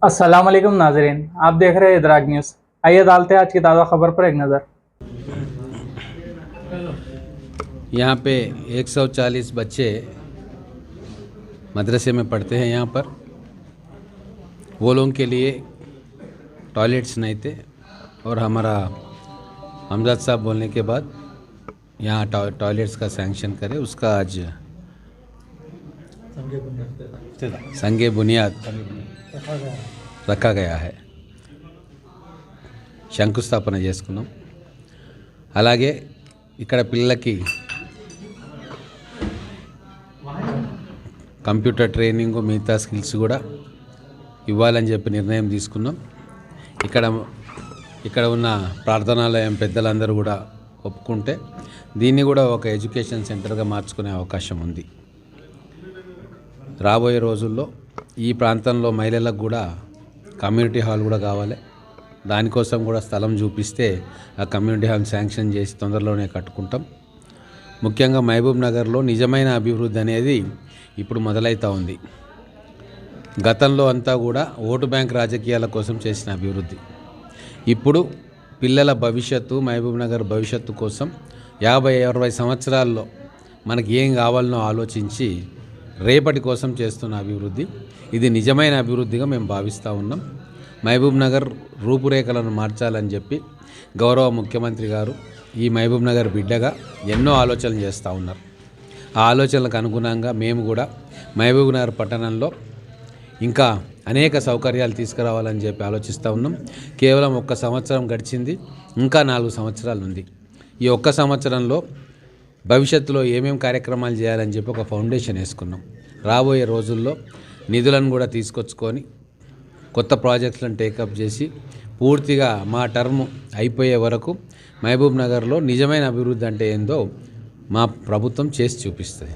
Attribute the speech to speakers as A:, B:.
A: अस्सलाम वालेकुम नाजरीन, आप देख रहे हैं इदराक न्यूज़। आइए डालते हैं आज की ताज़ा खबर पर एक नज़र।
B: यहाँ पे 140 बच्चे मदरसे में पढ़ते हैं। यहाँ पर वो लोगों के लिए टॉयलेट्स नहीं थे और हमारा हमजाद साहब बोलने के बाद यहाँ टॉयलेट्स का सैंक्शन करे, उसका आज संगे बुनियाद रखा गया है। శంకుస్థాపన చేసుకున్నాం। అలాగే ఇక్కడ పిల్లలకి కంప్యూటర్ ట్రైనింగ్ మిగతా స్కిల్స్ కూడా ఇవ్వాలని చెప్పి నిర్ణయం తీసుకున్నాం। ఇక్కడ ఉన్న ప్రార్థనాలయం పెద్దలందరూ కూడా ఒప్పుకుంటే దీన్ని కూడా ఒక ఎడ్యుకేషన్ సెంటర్గా మార్చుకునే అవకాశం ఉంది। రాబోయే రోజుల్లో ఈ ప్రాంతంలో మహిళలకు కూడా కమ్యూనిటీ హాల్ కూడా కావాలి। దానికోసం కూడా స్థలం చూపిస్తే ఆ కమ్యూనిటీ హాల్ శాంక్షన్ చేసి తొందరలోనే కట్టుకుంటాం। ముఖ్యంగా మహబూబ్ నగర్లో నిజమైన అభివృద్ధి అనేది ఇప్పుడు మొదలైతా ఉంది। గతంలో అంతా కూడా ఓటు బ్యాంక్ రాజకీయాల కోసం చేసిన అభివృద్ధి ఇప్పుడు పిల్లల భవిష్యత్తు, మహబూబ్ నగర్ భవిష్యత్తు కోసం 50-60 సంవత్సరాల్లో మనకి ఏం కావాలనో ఆలోచించి రేపటి కోసం చేస్తున్న అభివృద్ధి ఇది నిజమైన అభివృద్ధిగా మేము భావిస్తూ ఉన్నాం। మహబూబ్ నగర్ రూపురేఖలను మార్చాలని చెప్పి గౌరవ ముఖ్యమంత్రి గారు ఈ మహబూబ్ నగర్ బిడ్డగా ఎన్నో ఆలోచనలు చేస్తూ ఉన్నారు। ఆ ఆలోచనలకు అనుగుణంగా మేము కూడా మహబూబ్ నగర్ పట్టణంలో ఇంకా అనేక సౌకర్యాలు తీసుకురావాలని చెప్పి ఆలోచిస్తూ ఉన్నాం। కేవలం 1 సంవత్సరం గడిచింది, ఇంకా 4 సంవత్సరాలు ఉంది। ఈ 1 సంవత్సరంలో భవిష్యత్తులో ఏమేం కార్యక్రమాలు చేయాలని చెప్పి ఒక ఫౌండేషన్ వేసుకున్నాం। రాబోయే రోజుల్లో నిధులను కూడా తీసుకొచ్చుకొని కొత్త ప్రాజెక్టులను టేకప్ చేసి పూర్తిగా మా టర్మ్ అయిపోయే వరకు మహబూబ్ నగర్లో నిజమైన అభివృద్ధి అంటే ఏందో మా ప్రభుత్వం చేసి చూపిస్తుంది।